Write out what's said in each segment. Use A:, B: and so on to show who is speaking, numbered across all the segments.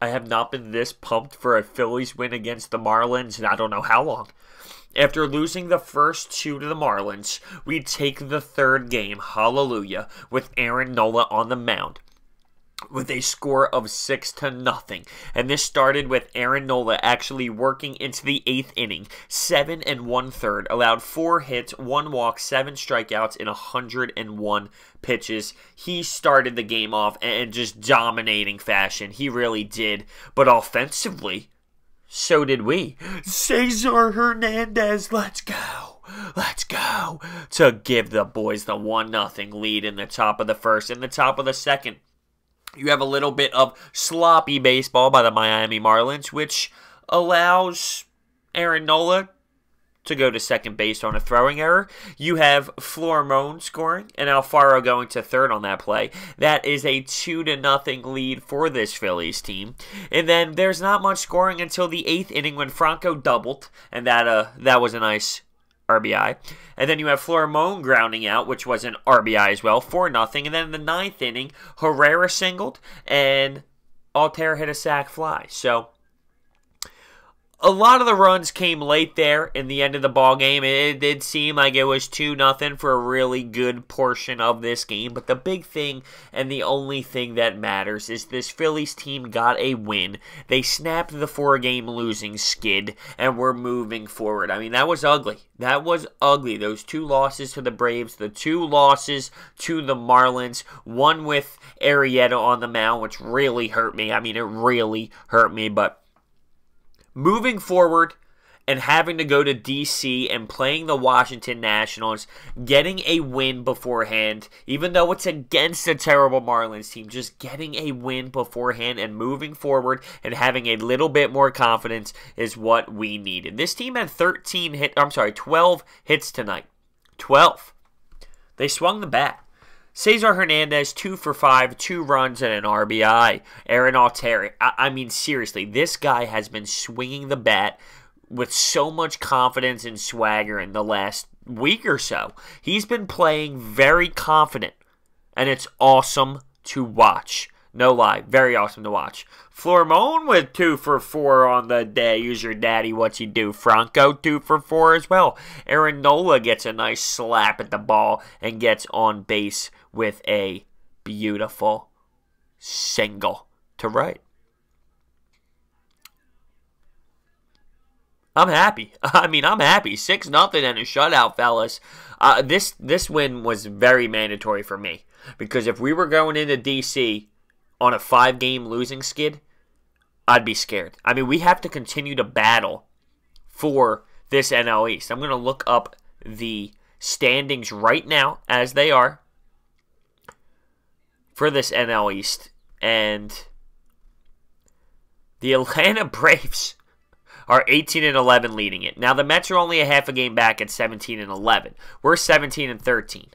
A: I have not been this pumped for a Phillies win against the Marlins in I don't know how long. After losing the first two to the Marlins, we take the third game, hallelujah, with Aaron Nola on the mound, with a score of 6-0. And this started with Aaron Nola actually working into the 8th inning. 7 1/3, allowed 4 hits, 1 walk, 7 strikeouts in 101 pitches. He started the game off in just dominating fashion. He really did. But offensively, so did we. Cesar Hernandez, let's go. Let's go. To give the boys the 1-0 lead in the top of the first. In the top of the second, you have a little bit of sloppy baseball by the Miami Marlins, which allows Aaron Nola to go to second base on a throwing error. You have Florimon scoring and Alfaro going to third on that play. That is a 2-0 lead for this Phillies team. And then there's not much scoring until the 8th inning when Franco doubled, and that was a nice RBI. And then you have Florimon grounding out, which was an RBI as well, 4-0. And then in the 9th inning, Herrera singled, and Altair hit a sac fly. So a lot of the runs came late there in the end of the ball game. It did seem like it was 2-0 for a really good portion of this game. But the big thing and the only thing that matters is this Phillies team got a win. They snapped the 4-game losing skid, and we're moving forward. I mean, that was ugly. That was ugly. Those 2 losses to the Braves, the 2 losses to the Marlins, one with Arrieta on the mound, which really hurt me. I mean, it really hurt me, but moving forward and having to go to D.C. and playing the Washington Nationals, getting a win beforehand, even though it's against a terrible Marlins team, just getting a win beforehand and moving forward and having a little bit more confidence is what we needed. This team had 12 hits tonight. 12. They swung the bat. Cesar Hernandez, 2 for 5, 2 runs and an RBI. Aaron Altair, I mean, seriously, this guy has been swinging the bat with so much confidence and swagger in the last week or so. He's been playing very confident, and it's awesome to watch. No lie, very awesome to watch. Florimon with 2 for 4 on the day. Use your daddy, what's he do? Franco, 2 for 4 as well. Aaron Nola gets a nice slap at the ball and gets on base with a beautiful single to right. I'm happy. I mean, I'm happy. 6-0 and a shutout, fellas. This win was very mandatory for me, because if we were going into D.C. on a 5-game losing skid, I'd be scared. I mean, we have to continue to battle for this NL East. I'm going to look up the standings right now as they are for this NL East. And the Atlanta Braves are 18-11 leading it. Now, the Mets are only a half a game back at 17-11. We're 17-13.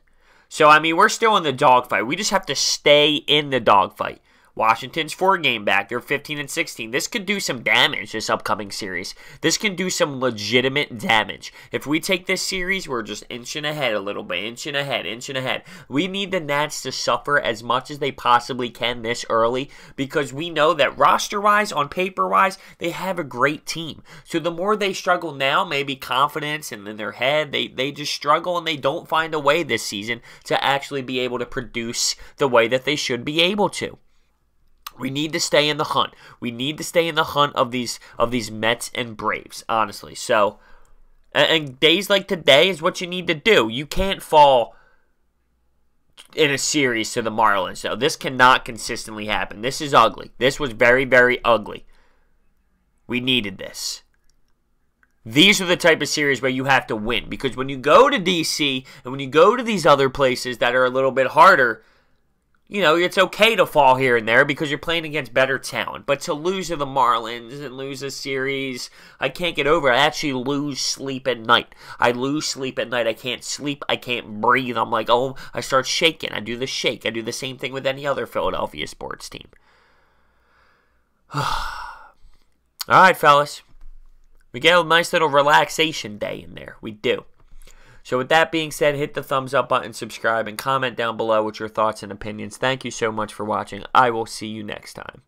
A: So, I mean, we're still in the dogfight. We just have to stay in the dogfight. Washington's 4-game back. They're 15-16. This could do some damage, this upcoming series. This can do some legitimate damage. If we take this series, we're just inching ahead a little bit. Inching ahead. We need the Nats to suffer as much as they possibly can this early, because we know that roster-wise, on paper-wise, they have a great team. So the more they struggle now, maybe confidence and in their head, they just struggle and they don't find a way this season to actually be able to produce the way that they should be able to. We need to stay in the hunt. We need to stay in the hunt of these Mets and Braves, honestly. So, and days like today is what you need to do. You can't fall in a series to the Marlins, though. This cannot consistently happen. This is ugly. This was very, very ugly. We needed this. These are the type of series where you have to win, because when you go to D.C. and when you go to these other places that are a little bit harder, you know, it's okay to fall here and there because you're playing against better talent. But to lose to the Marlins and lose a series, I can't get over it. I actually lose sleep at night. I lose sleep at night. I can't sleep. I can't breathe. I'm like, oh, I start shaking. I do the shake. I do the same thing with any other Philadelphia sports team. All right, fellas. We get a nice little relaxation day in there. We do. So with that being said, hit the thumbs up button, subscribe, and comment down below with your thoughts and opinions. Thank you so much for watching. I will see you next time.